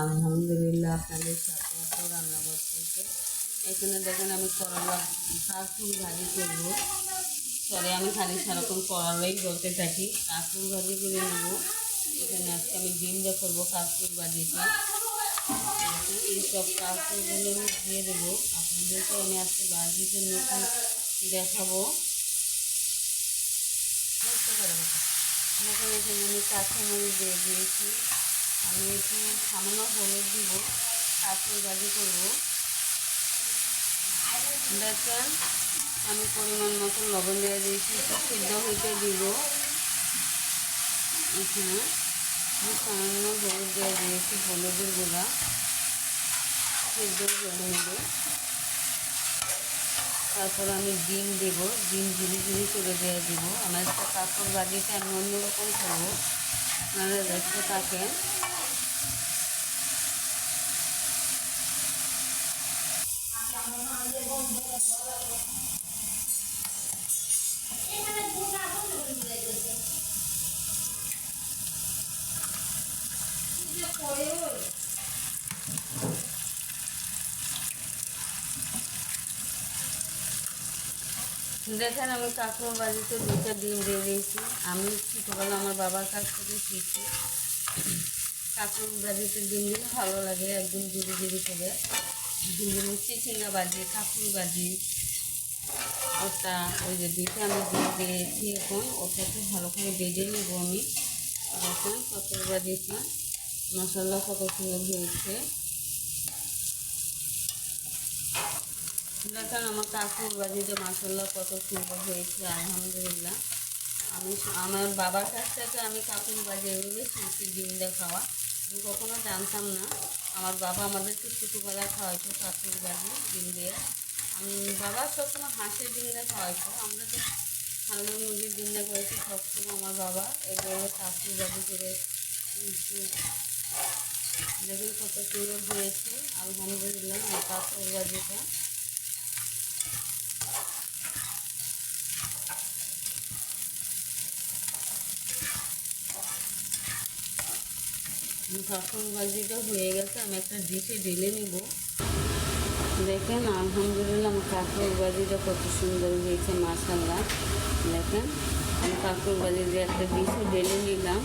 আলহামদুলিল্লাহ আপনাদের সাথে এত রান্না করতেছে। এখানে দেখেন আমি করলা কাঁচুর ভাজি করবো। সরি, আমি খালি সারাক্ষণ করলাই বলতে থাকি। কাঁচুর ভাজি করে নেব। এখানে আজকে আমি ডিম দিয়ে করবো কাঁচুর ভাজিটা। এইসব কাঁচুরগুলো আমি দিয়ে দেবো। আপনাদেরকে আমি আজকে ভাজিতে নতুন দেখাবো। বুঝতে পারবো এখানে আমি কাঁচামরিচ দিয়ে দিয়েছি। আমি একটু সামান্য হলুদ দিব। কাঁচুর ভাজি করবো। দেখেন আমি পরিমাণ মতো লবণ দিয়ে দিয়েছি। একটু সিদ্ধ হইতে দিব। এখানে আমি সামান্য হলুদ দিয়ে দিয়েছি, হলুদের গুঁড়া সিদ্ধ করে নেব। তারপর আমি ডিম দেব। ডিম ঝিরি ঝিরি করে দিয়ে দিব। আমার একটা কাঁচুর ভাজিটা আমি অন্যরকম করবো, আপনারা দেখতে থাকেন। দেখেন আমি কাঁচুর ভাজিতে 2টা ডিম দিয়ে দিয়েছি। আমি ছোটোবেলা আমার বাবার কাছ থেকে শিখি। কাঁচুর ভাজিতে ডিম দিলে ভালো লাগে, একদম ঝিরি ঝিরি করে। মিষ্টি ঝিঙ্গা ভাজি, কাঁচুর ভাজি, ওটা ওই যে 2টা আমি দিয়ে দিয়েছি। এখন ওটাকে ভালো করে বেজে নেব আমি। দেখেন কাঁচুর ভাজিটা মশলা কত সুন্দর হয়েছে। দেখেন আমার কাঁচুর ভাজিতে মশলা কত সুন্দর হয়েছে, আলহামদুলিল্লাহ। আমার বাবার কাছ থেকে আমি কাঁচুর ভাজি এভাবে শিখছি, ডিম দিয়ে খাওয়া। আমি কখনো জানতাম না। আমার বাবা আমাদেরকে ছোটোবেলায় খাওয়াইতো কাঁচুর ভাজি ডিম দিয়ে। বাবা সবসময় হাঁসের ডিম দিয়ে খাওয়াইতো। আমরা তো হাঁড়ির মুরগির ডিম দিয়ে করেছি সবসময়। আমার বাবা এগুলো কাঁচুর ভাজি করে দেখুন কত সুন্দর হয়েছে, আলহামদুলিল্লাহ। আমার কাঁচুর ভাজিটা কাঁচুর ভাজিটা হয়ে গেছে। আমি একটা ডিশে ঢেলে নেব। দেখেন আলহামদুলিল্লাহ আমার কাঁচুর ভাজিটা কত সুন্দর হয়েছে, মাশাআল্লাহ। দেখেন আমি কাঁচুর ভাজি দিয়ে একটা ডিশে ঢেলে নিলাম।